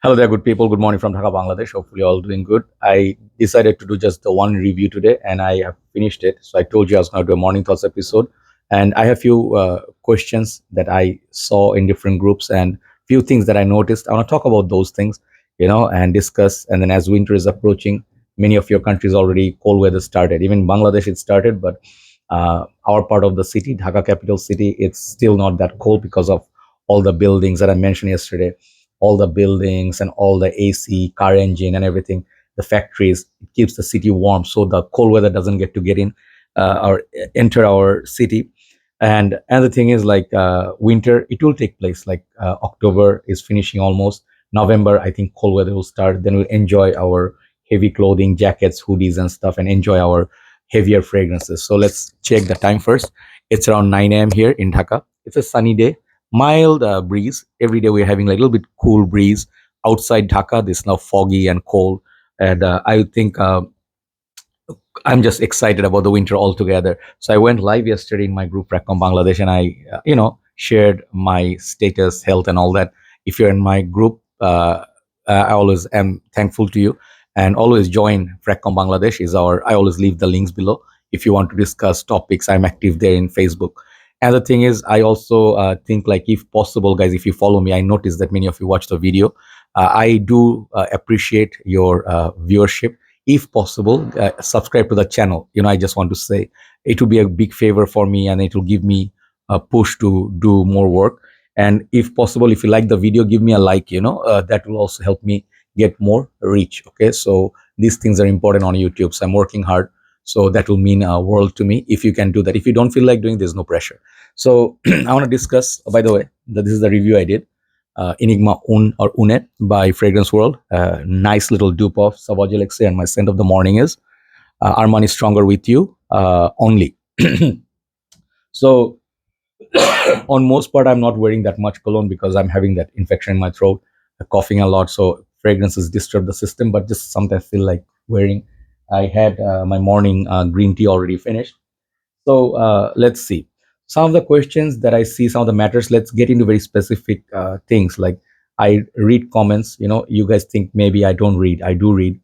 Hello there, good people. Good morning from Dhaka, Bangladesh. Hopefully, all doing good. I decided to do just the one review today, and I have finished it. So I told you I was going to do a morning thoughts episode, and I have few questions that I saw in different groups and few things that I noticed. I want to talk about those things, and discuss. And then as winter is approaching, many of your countries already cold weather started. Even Bangladesh it started, but our part of the city, Dhaka capital city, it's still not that cold because of all the buildings that I mentioned yesterday, all the buildings and all the AC, car engine, and everything, the factories. It keeps the city warm, so the cold weather doesn't get in or enter our city. And another thing is like winter, it will take place. Like October is finishing almost. November, I think cold weather will start. Then we'll enjoy our heavy clothing, jackets, hoodies, and stuff, and enjoy our heavier fragrances. So let's check the time first. It's around 9 a.m. here in Dhaka. It's a sunny day, mild breeze. Every day we're having like a little bit cool breeze. Outside Dhaka, this now foggy and cold. And I think I'm just excited about the winter altogether. So I went live yesterday in my group Fragcomm Bangladesh, and I, shared my status, health, and all that. If you're in my group, I always am thankful to you, and always join Fragcomm Bangladesh. Is our I always leave the links below if you want to discuss topics. I'm active there in Facebook. And the thing is, I also think like if possible, guys, if you follow me, I noticed that many of you watch the video. I do appreciate your viewership. If possible, subscribe to the channel. I just want to say it will be a big favor for me, and it will give me a push to do more work. And if possible, if you like the video, give me a like. That will also help me get more reach. Okay, so these things are important on YouTube, so I'm working hard. So that will mean a world to me if you can do that. If you don't feel like doing, there's no pressure. So I want to discuss, by the way, that this is the review I did. Enigma Un or Unet by Fragrance World. Nice little dupe of Sauvage Alexei, and my scent of the morning is Armani Stronger With You only. So on most part, I'm not wearing that much cologne because I'm having that infection in my throat, coughing a lot. So fragrances disturb the system, but just something I feel like wearing. I had my morning green tea already finished. So let's see some of the questions that I see, some of the matters. Let's get into very specific things. Like I read comments. You guys think maybe I don't read. I do read,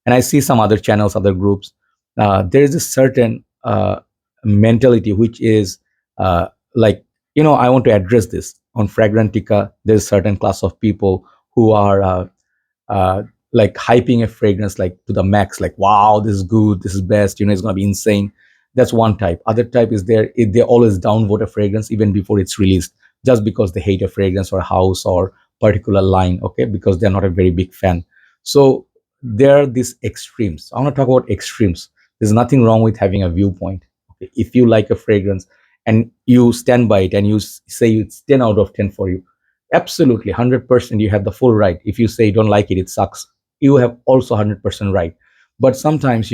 and I see some other channels, other groups. There is a certain mentality which is like I want to address this on Fragrantica. There's a certain class of people who are uh, like hyping a fragrance like to the max, like wow, this is good, this is best, it's gonna be insane. That's one type. Other type is they always downvote a fragrance even before it's released, just because they hate a fragrance or a house or particular line, okay, because they're not a very big fan. So there are these extremes. I want to talk about extremes. There's nothing wrong with having a viewpoint. Okay? If you like a fragrance and you stand by it and you say it's 10 out of 10 for you, absolutely 100% you have the full right. If you say you don't like it, it sucks, you have also 100% right. But sometimes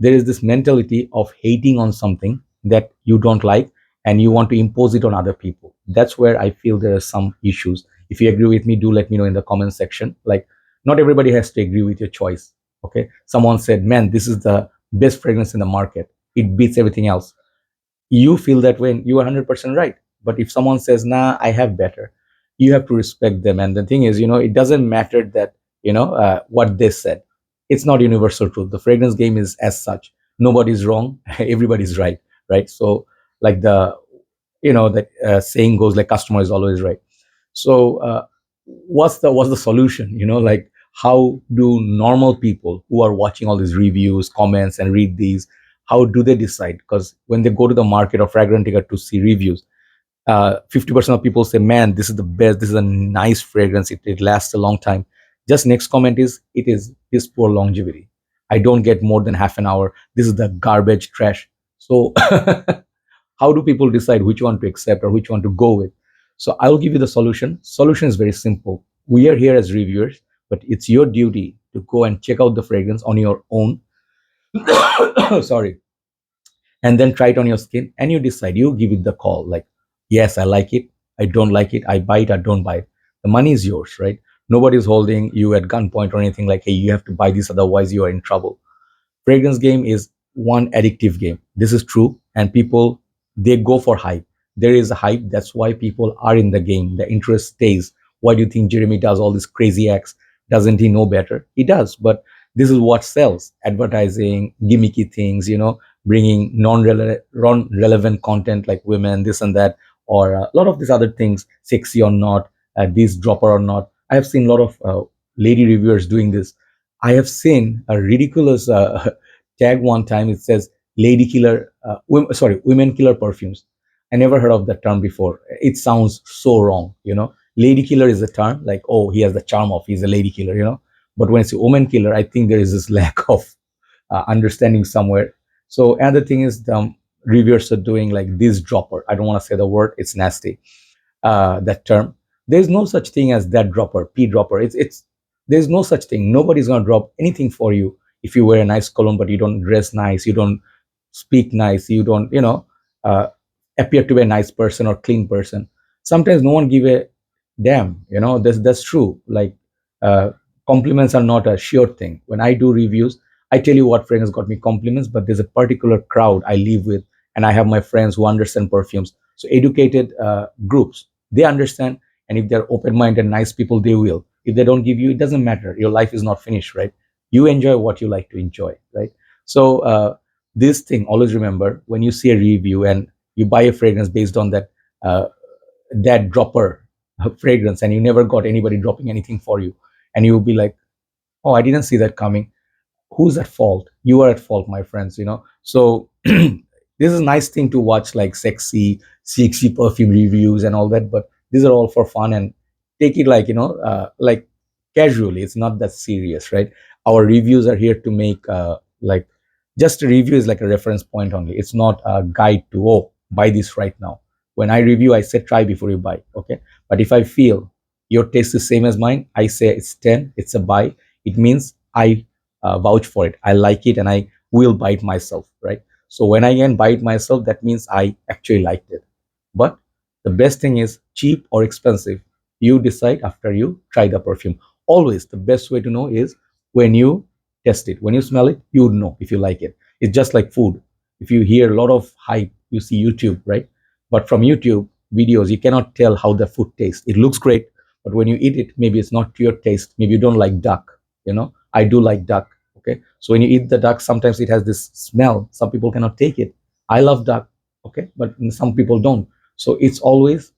there is this mentality of hating on something that you don't like, and you want to impose it on other people. That's where I feel there are some issues. If you agree with me, do let me know in the comment section. Like, not everybody has to agree with your choice. Okay, someone said, man, this is the best fragrance in the market, it beats everything else. You feel that way, you are 100% right. But if someone says, nah, I have better, you have to respect them. And the thing is, it doesn't matter that what they said. It's not universal truth. The fragrance game is as such, nobody's wrong, everybody's right. Right. So like that saying goes, like, customer is always right. So what's the solution? Like, how do normal people who are watching all these reviews, comments, and read these, how do they decide? Because when they go to the market of Fragrantica to see reviews, 50% of people say, man, this is the best, this is a nice fragrance, it lasts a long time. Just next comment is, it is this poor longevity, I don't get more than half an hour, this is the garbage trash. So how do people decide which one to accept or which one to go with? So I will give you the solution is very simple. We are here as reviewers, but it's your duty to go and check out the fragrance on your own. Sorry. And then try it on your skin, and you decide, you give it the call, like, yes, I like it, I don't like it, I buy it, I don't buy it. The money is yours, right? Nobody's holding you at gunpoint or anything like, hey, you have to buy this, otherwise you are in trouble. Fragrance game is one addictive game. This is true. And people, they go for hype. There is a hype. That's why people are in the game. The interest stays. Why do you think Jeremy does all these crazy acts? Doesn't he know better? He does, but this is what sells: advertising, gimmicky things, bringing non-relevant content like women, this and that, or a lot of these other things, sexy or not, this dropper or not. I have seen a lot of lady reviewers doing this. I have seen a ridiculous tag one time. It says "lady killer," women killer perfumes. I never heard of that term before. It sounds so wrong. Lady killer is a term like, oh, he has the charm of, he's a lady killer. But when it's a woman killer, I think there is this lack of understanding somewhere. So another thing is the reviewers are doing like this dropper. I don't want to say the word; it's nasty. That term. There's no such thing as that dropper, P dropper. It's there's no such thing. Nobody's gonna drop anything for you if you wear a nice cologne, but you don't dress nice, you don't speak nice, you don't uh, appear to be a nice person or clean person. Sometimes no one give a damn. That's true. Like uh, compliments are not a sure thing. When I do reviews, I tell you what fragrance got me compliments, but there's a particular crowd I live with, and I have my friends who understand perfumes. So educated groups, they understand, and if they're open-minded, nice people, they will. If they don't give you, it doesn't matter. Your life is not finished, right? You enjoy what you like to enjoy, right? So this thing, always remember when you see a review and you buy a fragrance based on that dropper fragrance, and you never got anybody dropping anything for you, and you'll be like, oh, I didn't see that coming. Who's at fault? You are at fault, my friends. So this is a nice thing to watch, like sexy perfume reviews and all that, but these are all for fun, and take it like like casually. It's not that serious, right? Our reviews are here to make like, just a review is like a reference point only. It's not a guide to, oh, buy this right now. When I review, I say try before you buy. Okay, but if I feel your taste is same as mine, I say it's 10, it's a buy. It means I vouch for it, I like it, and I will buy it myself, right? So when I can buy it myself, that means I actually liked it. But the best thing is, cheap or expensive, you decide after you try the perfume. Always the best way to know is when you test it. When you smell it, you would know if you like it. It's just like food. If you hear a lot of hype, you see YouTube, right? But from YouTube videos, you cannot tell how the food tastes. It looks great, but when you eat it, maybe it's not to your taste. Maybe you don't like duck. I do like duck. Okay, so when you eat the duck, sometimes it has this smell. Some people cannot take it. I love duck. Okay, but some people don't. So it's always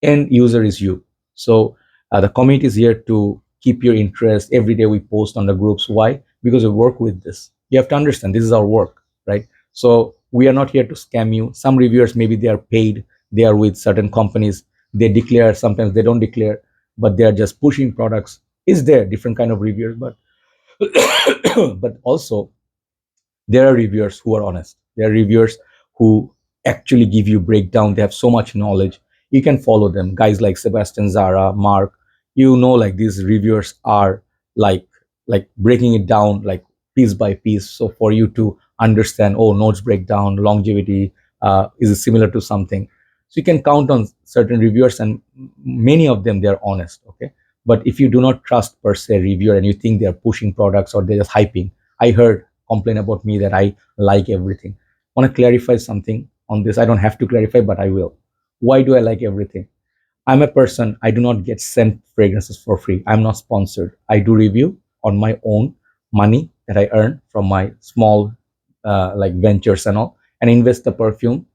end user is you. So the community is here to keep your interest. Every day we post on the groups. Why? Because we work with this. You have to understand this is our work, right? So we are not here to scam you. Some reviewers, maybe they are paid, they are with certain companies, they declare, sometimes they don't declare, but they are just pushing products. Is there different kind of reviewers? But but also there are reviewers who are honest. There are reviewers who actually give you breakdown. They have so much knowledge. You can follow them. Guys like Sebastian, Zara, Mark. Like these reviewers are like like breaking it down like piece by piece. So for you to understand, oh, notes breakdown, longevity, is it similar to something. So you can count on certain reviewers, and many of them they are honest. Okay, but if you do not trust per se reviewer and you think they are pushing products or they're just hyping, I heard complain about me that I like everything. I want to clarify something on this. I don't have to clarify, but I will. Why do I like everything? I'm a person, I do not get sent fragrances for free. I'm not sponsored. I do review on my own money that I earn from my small like ventures and all, and invest the perfume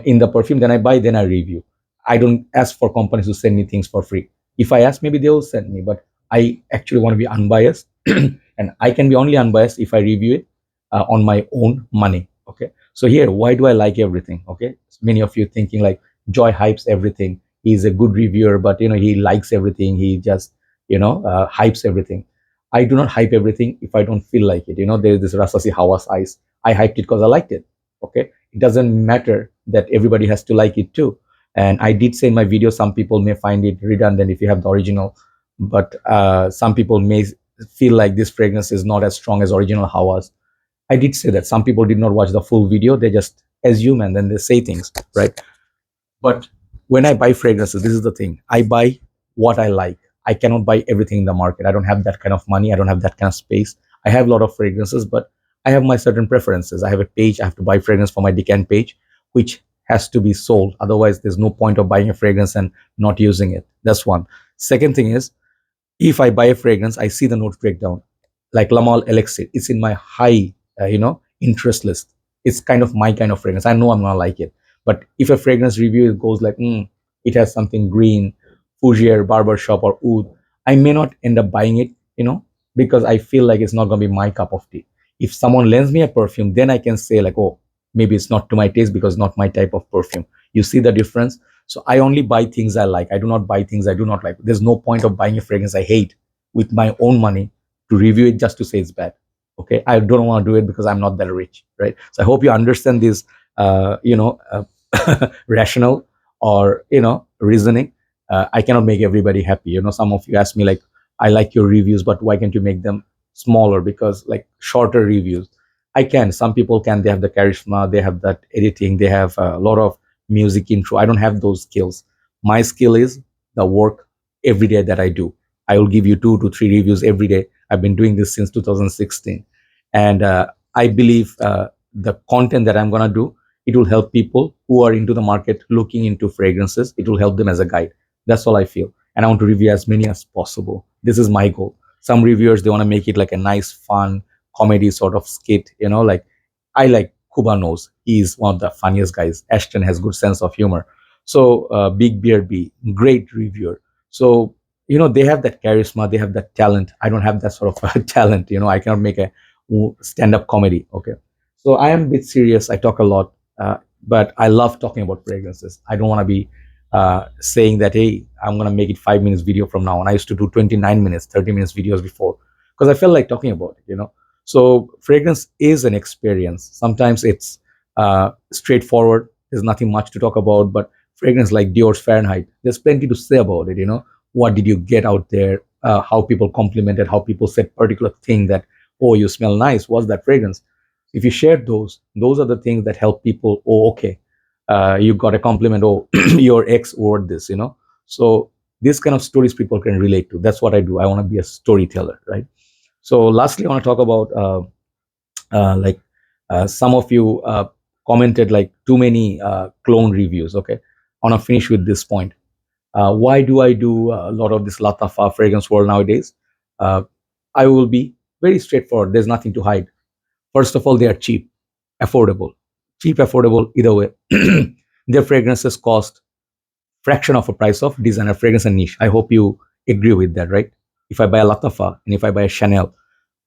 in the perfume. Then I buy, then I review. I don't ask for companies to send me things for free. If I ask, maybe they will send me, but I actually want to be unbiased, and I can be only unbiased if I review it on my own money. Okay, so here, why do I like everything? Okay, many of you thinking like Joy hypes everything. He's a good reviewer, but he likes everything. He just hypes everything. I do not hype everything if I don't feel like it. There's this Rasasi Hawas Ice. I hyped it because I liked it. Okay, it doesn't matter that everybody has to like it too. And I did say in my video, some people may find it redundant if you have the original, but some people may feel like this fragrance is not as strong as original Hawas. I did say that some people did not watch the full video. They just assume and then they say things, right? But when I buy fragrances, this is the thing. I buy what I like. I cannot buy everything in the market. I don't have that kind of money. I don't have that kind of space. I have a lot of fragrances, but I have my certain preferences. I have a page. I have to buy fragrance for my Decant page, which has to be sold. Otherwise, there's no point of buying a fragrance and not using it. That's one. Second thing is, If I buy a fragrance, I see the notes breakdown. Like Lamal Elixir, it's in my high, interest list. It's kind of my kind of fragrance. I know I'm gonna like it. But if a fragrance review goes like, it has something green, Fougere, barbershop, or oud, I may not end up buying it, because I feel like it's not gonna be my cup of tea. If someone lends me a perfume, then I can say like, oh, maybe it's not to my taste because not my type of perfume. You see the difference? So I only buy things I like. I do not buy things I do not like. There's no point of buying a fragrance I hate with my own money to review it just to say it's bad. Okay, I don't want to do it because I'm not that rich, right? So I hope you understand this, rational or reasoning. I cannot make everybody happy. Some of you ask me like, I like your reviews, but why can't you make them smaller? Because like shorter reviews, I can. Some people can. They have the charisma. They have that editing. They have a lot of music intro. I don't have those skills. My skill is the work every day that I do. I will give you 2 to 3 reviews every day. I've been doing this since 2016, and I believe the content that I'm gonna do, it will help people who are into the market looking into fragrances. It will help them as a guide. That's all I feel, and I want to review as many as possible. This is my goal. Some reviewers, they want to make it like a nice, fun comedy sort of skit. Like I like Kuba knows he's one of the funniest guys. Ashton has good sense of humor. So Big Beard B, great reviewer. So they have that charisma, they have that talent. I don't have that sort of talent. I cannot make a stand-up comedy. Okay, so I am a bit serious. I talk a lot, but I love talking about fragrances. I don't want to be saying that, hey, I'm gonna make it 5 minutes video from now on. I used to do 29 minutes, 30 minutes videos before because I felt like talking about it. So fragrance is an experience. Sometimes it's straightforward. There's nothing much to talk about, but fragrance like Dior's Fahrenheit, there's plenty to say about it. What did you get out there? How people complimented, how people said particular thing that, oh, you smell nice. What's that fragrance? If you share those are the things that help people. Oh, okay, you got a compliment. Oh, your ex wore this. So these kind of stories people can relate to. That's what I do. I want to be a storyteller, right? So lastly, I want to talk about like some of you commented like too many clone reviews. Okay, I want to finish with this point. Why do I do a lot of this Latafa fragrance world nowadays? Uh, I will be very straightforward. There's nothing to hide. First of all, they are cheap, affordable. Cheap, affordable, either way. Their fragrances cost fraction of a price of designer fragrance and niche. I hope you agree with that, right? If I buy a Latafa and if I buy a Chanel,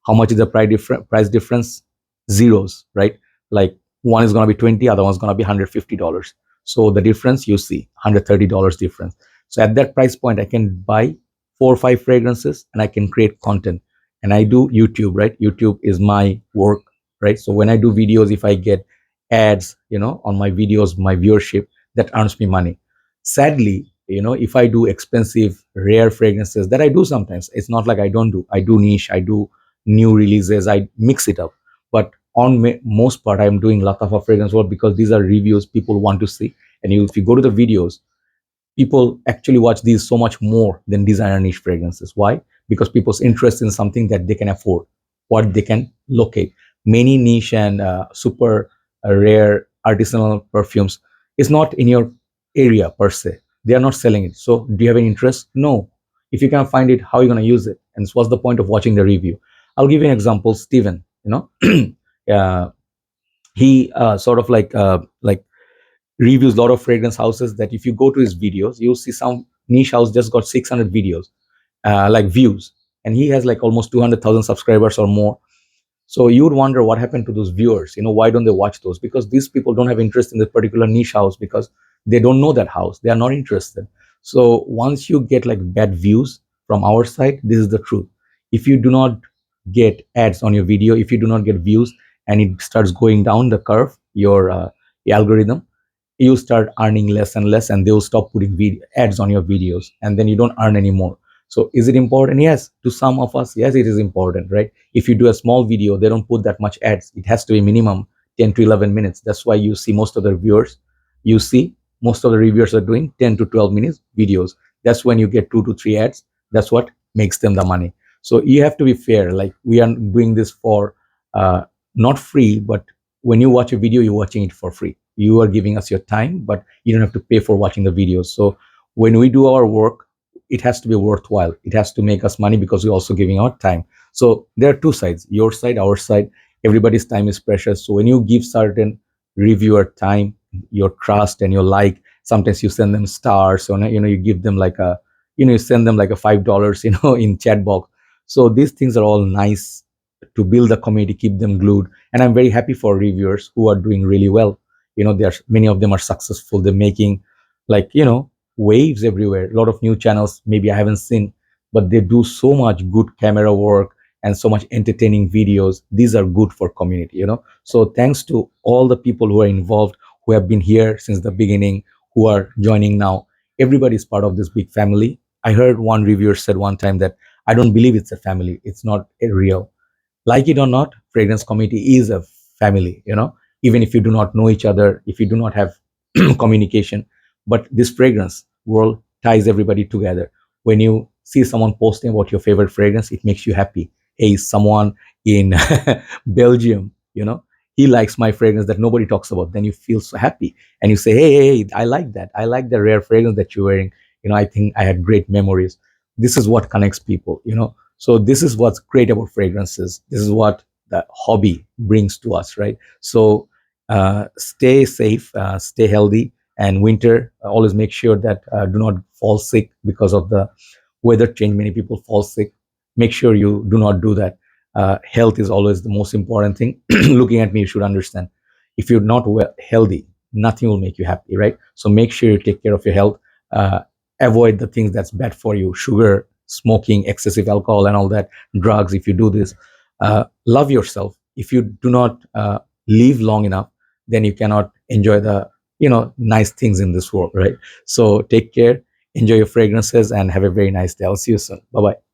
how much is the price difference? Zeros, right? Like one is going to be 20, other one's going to be $150. So the difference you see, $130 difference. So at that price point, I can buy 4 or 5 fragrances and I can create content. And I do YouTube, right? YouTube is my work, right? So when I do videos, if I get ads, on my videos, my viewership, that earns me money. Sadly, if I do expensive, rare fragrances that I do sometimes, it's not like I don't do. I do niche, I do new releases, I mix it up. But on most part, I'm doing Latafa fragrance work because these are reviews people want to see. And if you go to the videos, people actually watch these so much more than designer niche fragrances. Why? Because people's interest in something that they can afford, what they can locate. Many niche and super rare artisanal perfumes is not in your area per se. They are not selling it. So do you have any interest? No. If you can't find it, how are you going to use it? And what's the point of watching the review? I'll give you an example. Steven, uh, he sort of like reviews a lot of fragrance houses that if you go to his videos, you'll see some niche house just got 600 videos, like views, and he has like almost 200,000 subscribers or more. So you would wonder what happened to those viewers. Why don't they watch those? Because these people don't have interest in this particular niche house because they don't know that house. They are not interested. So once you get like bad views from our side, this is the truth. If you do not get ads on your video, if you do not get views, and it starts going down the curve, your algorithm, you start earning less and less, and they will stop putting ads on your videos, and then you don't earn anymore. So is it important? Yes, to some of us, yes, it is important, right? If you do a small video, they don't put that much ads. It has to be minimum 10 to 11 minutes. That's why you see most of the viewers, you see most of the reviewers are doing 10 to 12 minutes videos. That's when you get 2 to 3 ads. That's what makes them the money. So you have to be fair. Like we are doing this for not free, but when you watch a video, you're watching it for free. You are giving us your time, but you don't have to pay for watching the videos. So when we do our work, it has to be worthwhile. It has to make us money because we're also giving our time. So there are two sides, your side, our side. Everybody's time is precious. So when you give certain reviewer time, your trust and your like, sometimes you send them stars, or you give them like a, you send them like a $5, in chat box. So these things are all nice to build the community, keep them glued. And I'm very happy for reviewers who are doing really well. There's many of them are successful. They're making like, waves everywhere. A lot of new channels maybe I haven't seen, but they do so much good camera work and so much entertaining videos. These are good for community. So thanks to all the people who are involved, who have been here since the beginning, who are joining now. Everybody is part of this big family. I heard one reviewer said one time that I don't believe it's a family. It's not a real. Like it or not, fragrance community is a family. Even if you do not know each other, if you do not have communication, but this fragrance world ties everybody together. When you see someone posting about your favorite fragrance, it makes you happy. Hey, someone in Belgium, he likes my fragrance that nobody talks about. Then you feel so happy, and you say, hey, I like that. I like the rare fragrance that you're wearing. I think I had great memories. This is what connects people. So this is what's great about fragrances. This is what the hobby brings to us, right? So stay safe, stay healthy, and winter, always make sure that do not fall sick because of the weather change. Many people fall sick. Make sure you do not do that. Health is always the most important thing. Looking at me, you should understand. If you're not healthy, nothing will make you happy, right? So make sure you take care of your health. Uh, Avoid the things that's bad for you: sugar, smoking, excessive alcohol, and all that, drugs. If you do this, love yourself. If you do not live long enough, then you cannot enjoy the nice things in this world, right? So take care, enjoy your fragrances, and have a very nice day. I'll see you soon. Bye bye.